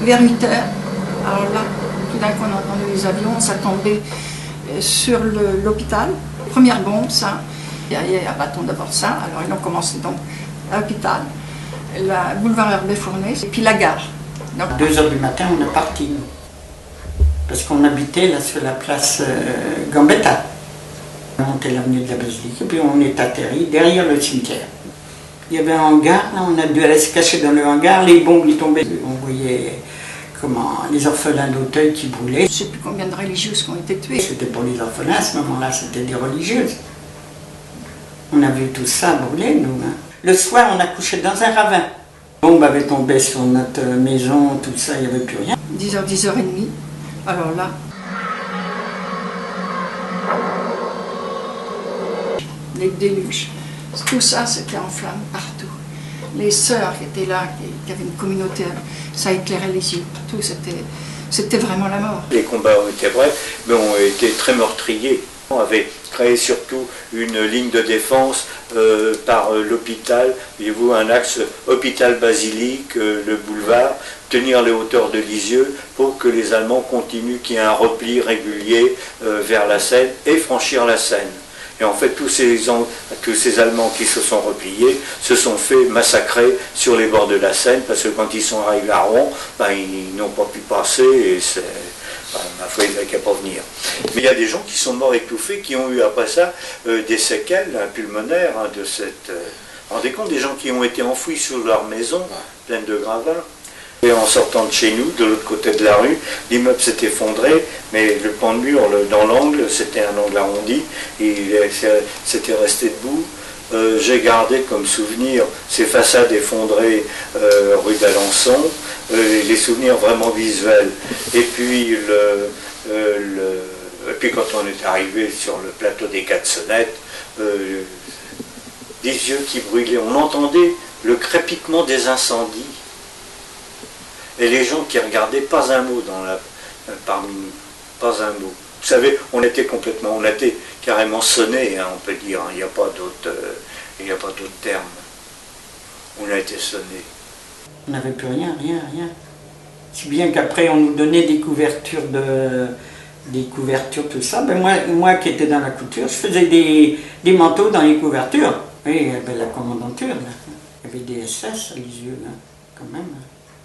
vers 8 heures. Alors là, tout d'un coup, on a entendu les avions, ça tombait sur l'hôpital. Première bombe, ça. Il y a un bâton d'abord ça. Alors ils ont commencé donc à l'hôpital, le boulevard Herbé Fournet, et puis la gare. Donc, 2 heures du matin, on est parti, nous. Parce qu'on habitait là sur la place Gambetta. On montait l'avenue de la Basilique, et puis on est atterri derrière le cimetière. Il y avait un hangar, là, on a dû aller se cacher dans le hangar, les bombes y tombaient. On voyait les orphelins d'Auteuil qui brûlaient. Je ne sais plus combien de religieuses qui ont été tuées. C'était pour les orphelins, à ce moment-là, c'était des religieuses. On a vu tout ça brûler, nous. Hein. Le soir, on a couché dans un ravin. La bombe avait tombé sur notre maison, tout ça, il n'y avait plus rien. 10h, 10h30. Alors là, les déluges. Tout ça, c'était en flammes partout. Les sœurs qui étaient là, qui avaient une communauté, ça éclairait les yeux. Tout, c'était vraiment la mort. Les combats ont été brefs, mais ont été très meurtriers. On avait créé surtout une ligne de défense par l'hôpital. Voyez-vous, un axe hôpital-basilique, le boulevard, tenir les hauteurs de Lisieux pour que les Allemands continuent, qu'il y ait un repli régulier vers la Seine et franchir la Seine. Et en fait, tous ces Allemands qui se sont repliés se sont fait massacrer sur les bords de la Seine, parce que quand ils sont arrivés à Rouen, ils n'ont pas pu passer, et ma foi, ils n'avaient qu'à pas venir. Mais il y a des gens qui sont morts étouffés, qui ont eu après ça des séquelles pulmonaires de cette... rendez compte, des gens qui ont été enfouis sur leur maison, pleine de gravats. Et en sortant de chez nous, de l'autre côté de la rue, l'immeuble s'est effondré, mais le pan de mur dans l'angle, c'était un angle arrondi, et c'était resté debout. J'ai gardé comme souvenir ces façades effondrées rue d'Alençon, les souvenirs vraiment visuels. Et puis, puis quand on est arrivé sur le plateau des Quatre Sonnettes, des yeux qui brûlaient, on entendait le crépitement des incendies. Et les gens qui regardaient, pas un mot parmi nous, pas un mot. Vous savez, on était carrément sonnés, hein, on peut dire, il n'y a pas d'autre terme. On a été sonnés. On n'avait plus rien. Si bien qu'après on nous donnait des couvertures, tout ça. Ben moi qui étais dans la couture, je faisais des manteaux dans les couvertures. Et il y avait la commandanture, là. Il y avait des SS à Lisieux, là, quand même.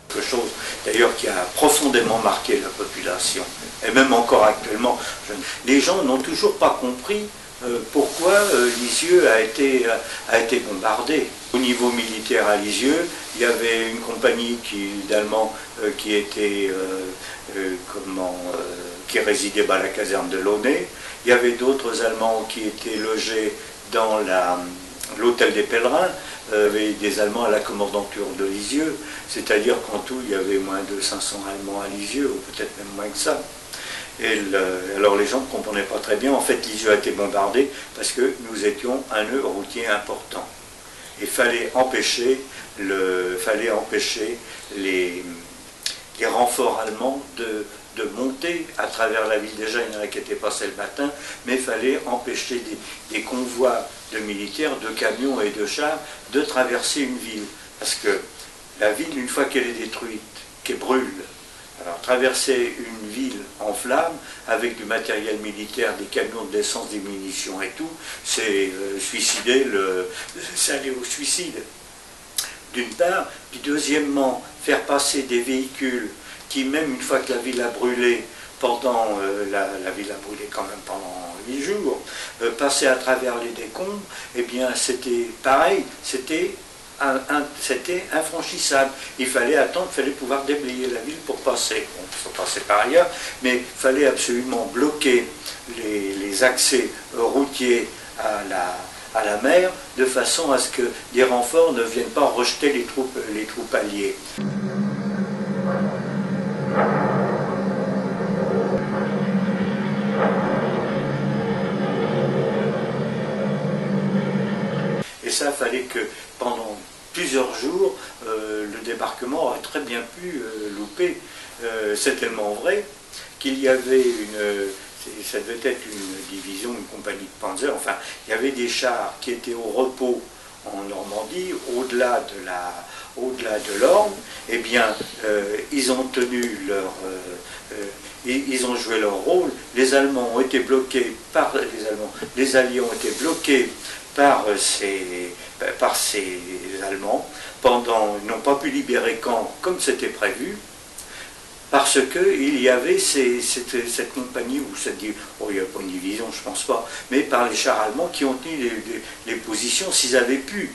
Quelque chose d'ailleurs qui a profondément marqué la population, et même encore actuellement. Les gens n'ont toujours pas compris pourquoi Lisieux a été bombardé. Au niveau militaire à Lisieux, il y avait une compagnie d'Allemands qui résidait à la caserne de Launay. Il y avait d'autres Allemands qui étaient logés dans l'hôtel des Pèlerins. Il y avait des Allemands à la commandanture de Lisieux, c'est-à-dire qu'en tout il y avait moins de 500 Allemands à Lisieux, ou peut-être même moins que ça. Et alors les gens ne comprenaient pas très bien. En fait, Lisieux a été bombardé parce que nous étions un nœud routier important. Il fallait empêcher les renforts allemands de monter à travers la ville. Déjà, il y en a qui étaient passés le matin, mais il fallait empêcher des convois de militaires, de camions et de chars de traverser une ville. Parce que la ville, une fois qu'elle est détruite, qu'elle brûle, alors traverser une ville en flammes avec du matériel militaire, des camions d'essence, des munitions et tout, c'est c'est aller au suicide. D'une part, puis deuxièmement, faire passer des véhicules qui, même une fois que la ville a brûlé, la ville a brûlé quand même pendant 8 jours, passer à travers les décombres, eh bien c'était pareil, c'était infranchissable. Il fallait attendre, il fallait pouvoir déblayer la ville pour passer. On peut passer par ailleurs, mais il fallait absolument bloquer les accès routiers à la mer, de façon à ce que des renforts ne viennent pas rejeter les troupes alliées. Et ça, il fallait que pendant plusieurs jours, le débarquement aurait très bien pu louper. C'est tellement vrai qu'il y avait ça devait être une division, une compagnie de Panzer, enfin, il y avait des chars qui étaient au repos en Normandie, au-delà de l'Orne, eh bien, ils ont tenu ils ont joué leur rôle. Les Allemands ont été bloqués les Alliés ont été bloqués par ces Allemands. Ils n'ont pas pu libérer Caen comme c'était prévu, parce qu'il y avait cette compagnie, il n'y a pas une division, je ne pense pas, mais par les chars allemands qui ont tenu les positions. S'ils avaient pu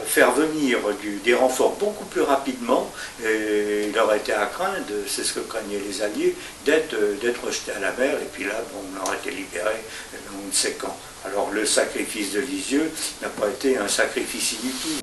faire venir des renforts beaucoup plus rapidement, il aurait été à craindre, c'est ce que craignaient les Alliés, d'être jetés à la mer, et puis là, on aurait été libérés, on ne sait quand. Alors le sacrifice de Lisieux n'a pas été un sacrifice inutile.